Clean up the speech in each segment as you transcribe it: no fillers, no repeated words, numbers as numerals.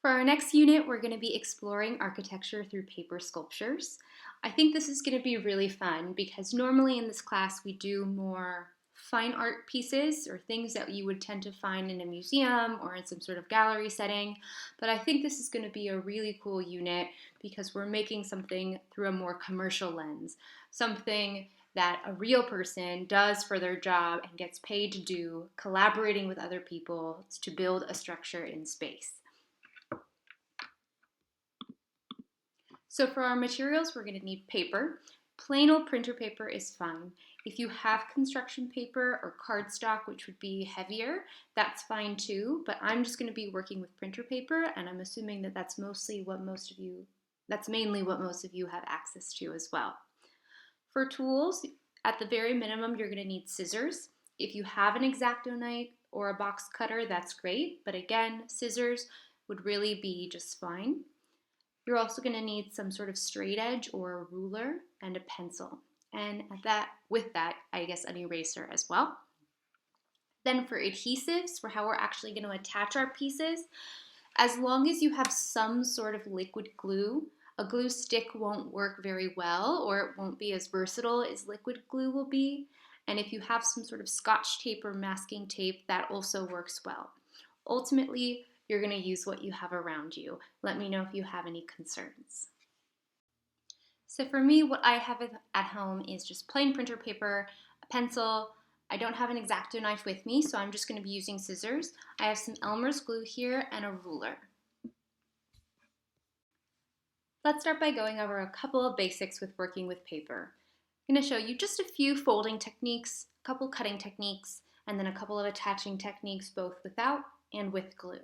For our next unit, we're going to be exploring architecture through paper sculptures. I think this is going to be really fun because normally in this class we do more fine art pieces or things that you would tend to find in a museum or in some sort of gallery setting. But I think this is going to be a really cool unit because we're making something through a more commercial lens, something that a real person does for their job and gets paid to do, collaborating with other people to build a structure in space. So for our materials, we're going to need paper. Plain old printer paper is fine. If you have construction paper or cardstock, which would be heavier, that's fine too, but I'm just going to be working with printer paper, and I'm assuming that that's mainly what most of you have access to as well. For tools, at the very minimum, you're going to need scissors. If you have an X-Acto knife or a box cutter, that's great, but again, scissors would really be just fine. You're also going to need some sort of straight edge or a ruler and a pencil. And with that, I guess an eraser as well. Then for adhesives, for how we're actually going to attach our pieces, as long as you have some sort of liquid glue, a glue stick won't work very well, or it won't be as versatile as liquid glue will be. And if you have some sort of scotch tape or masking tape, that also works well. Ultimately, you're going to use what you have around you. Let me know if you have any concerns. So for me, what I have at home is just plain printer paper, a pencil. I don't have an X-Acto knife with me, so I'm just going to be using scissors. I have some Elmer's glue here and a ruler. Let's start by going over a couple of basics with working with paper. I'm going to show you just a few folding techniques, a couple cutting techniques, and then a couple of attaching techniques both without and with glue.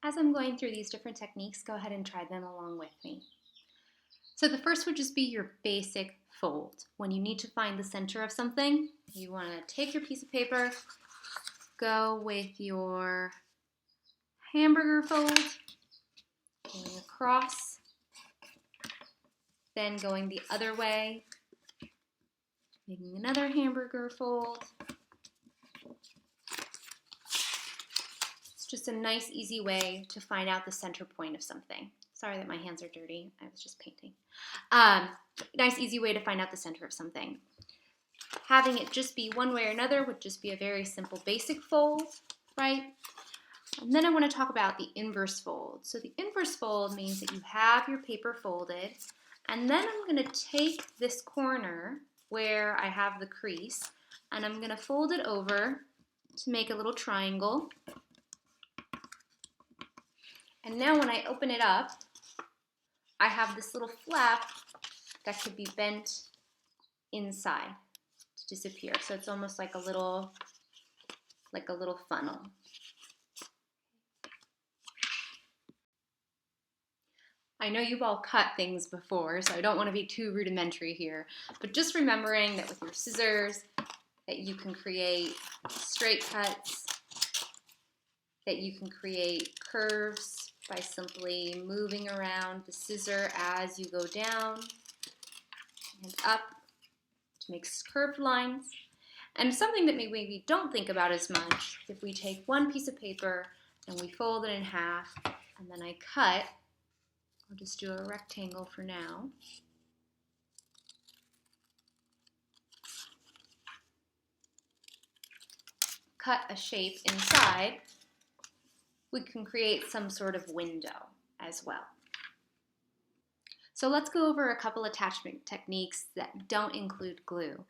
As I'm going through these different techniques, go ahead and try them along with me. So the first would just be your basic fold. When you need to find the center of something, you want to take your piece of paper, go with your hamburger fold, going across, then going the other way, making another hamburger fold. It's just a nice, easy way to find out the center point of something. Sorry that my hands are dirty. I was just painting. Nice, easy way to find out the center of something. Having it just be one way or another would just be a very simple basic fold, right? And then I want to talk about the inverse fold. So the inverse fold means that you have your paper folded, and then I'm going to take this corner where I have the crease, and I'm going to fold it over to make a little triangle. And now when I open it up, I have this little flap that could be bent inside to disappear. So it's almost like a little funnel. I know you've all cut things before, so I don't want to be too rudimentary here, but just remembering that with your scissors that you can create straight cuts, that you can create curves by simply moving around the scissor as you go down and up to make curved lines. And something that maybe we don't think about as much, if we take one piece of paper and we fold it in half, and then I cut, I'll just do a rectangle for now. Cut a shape inside, we can create some sort of window as well. So let's go over a couple attachment techniques that don't include glue.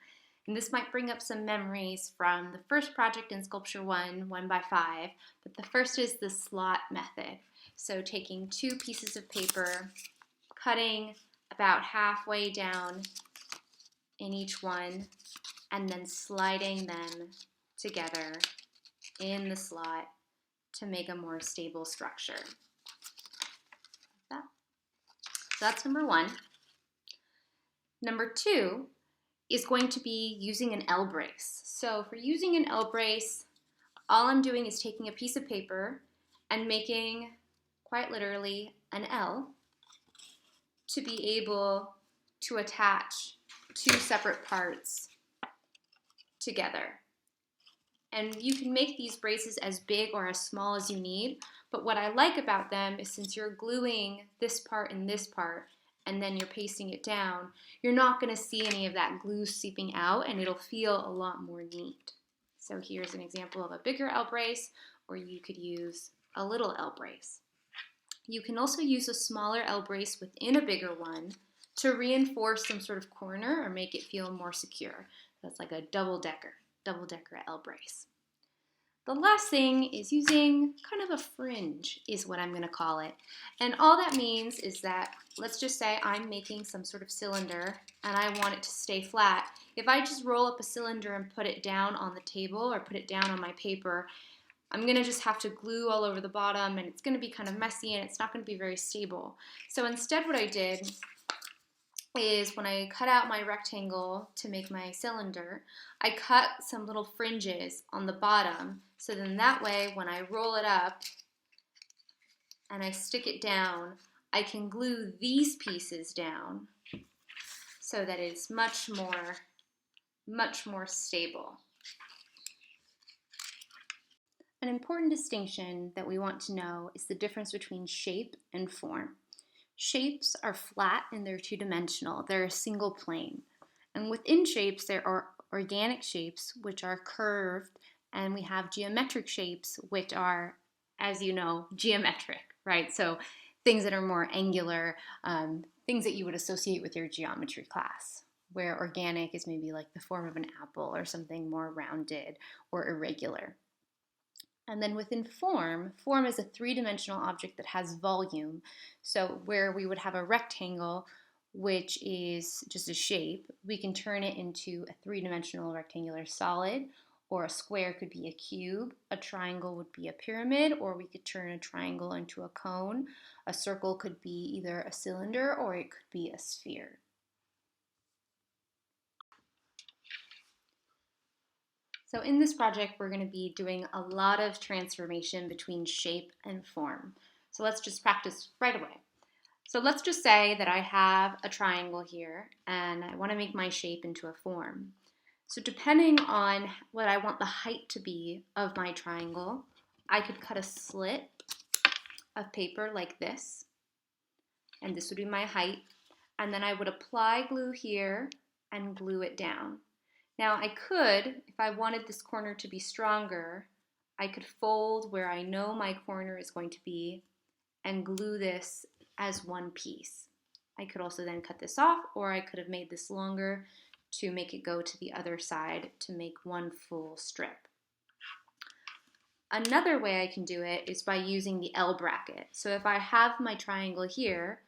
And this might bring up some memories from the first project in Sculpture 1x5, but the first is the slot method. So taking two pieces of paper, cutting about halfway down in each one, and then sliding them together in the slot to make a more stable structure. Like that. So that's number one. Number two is going to be using an L brace. So for using an L brace, all I'm doing is taking a piece of paper and making, quite literally, an L to be able to attach two separate parts together. And you can make these braces as big or as small as you need, but what I like about them is since you're gluing this part and this part, and then you're pasting it down, you're not going to see any of that glue seeping out, and it'll feel a lot more neat. So here's an example of a bigger L brace, or you could use a little L brace. You can also use a smaller L brace within a bigger one to reinforce some sort of corner or make it feel more secure. That's like a double-decker L brace. The last thing is using kind of a fringe is what I'm going to call it. And all that means is that, let's just say I'm making some sort of cylinder and I want it to stay flat. If I just roll up a cylinder and put it down on the table or put it down on my paper, I'm going to just have to glue all over the bottom and it's going to be kind of messy and it's not going to be very stable. So instead what I did is when I cut out my rectangle to make my cylinder, I cut some little fringes on the bottom, so then that way when I roll it up and I stick it down, I can glue these pieces down so that it's much more stable. An important distinction that we want to know is the difference between shape and form. Shapes are flat and they're two-dimensional. They're a single plane. And within shapes, there are organic shapes, which are curved, and we have geometric shapes, which are, as you know, geometric, right? So things that are more angular, things that you would associate with your geometry class, where organic is maybe like the form of an apple or something more rounded or irregular. And then within form is a three-dimensional object that has volume. So where we would have a rectangle, which is just a shape, we can turn it into a three-dimensional rectangular solid, or a square could be a cube, a triangle would be a pyramid, or we could turn a triangle into a cone. A circle could be either a cylinder or it could be a sphere. So in this project, we're going to be doing a lot of transformation between shape and form. So let's just practice right away. So let's just say that I have a triangle here and I want to make my shape into a form. So depending on what I want the height to be of my triangle, I could cut a slit of paper like this, and this would be my height, and then I would apply glue here and glue it down. Now I could, if I wanted this corner to be stronger, I could fold where I know my corner is going to be and glue this as one piece. I could also then cut this off, or I could have made this longer to make it go to the other side to make one full strip. Another way I can do it is by using the L bracket. So if I have my triangle here,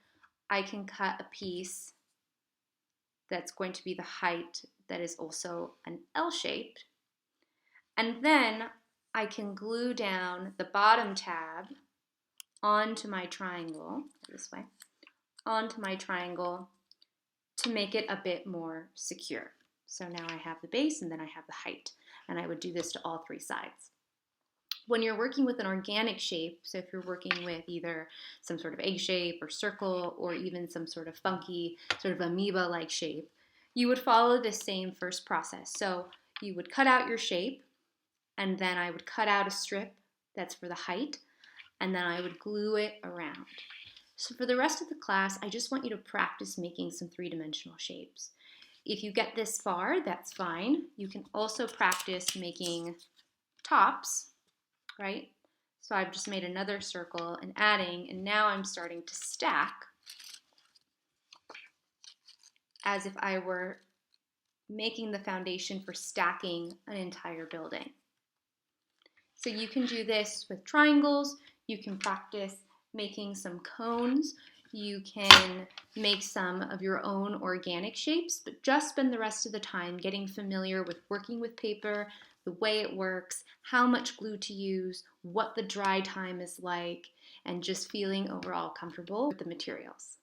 I can cut a piece that's going to be the height that is also an L shape. And then I can glue down the bottom tab onto my triangle, this way, onto my triangle to make it a bit more secure. So now I have the base and then I have the height, and I would do this to all three sides. When you're working with an organic shape, so if you're working with either some sort of egg shape or circle or even some sort of funky sort of amoeba-like shape, you would follow the same first process. So you would cut out your shape, and then I would cut out a strip that's for the height, and then I would glue it around. So for the rest of the class, I just want you to practice making some three-dimensional shapes. If you get this far, that's fine. You can also practice making tops, right? So I've just made another circle and adding, and now I'm starting to stack as if I were making the foundation for stacking an entire building. So you can do this with triangles, you can practice making some cones, you can make some of your own organic shapes, but just spend the rest of the time getting familiar with working with paper, the way it works, how much glue to use, what the dry time is like, and just feeling overall comfortable with the materials.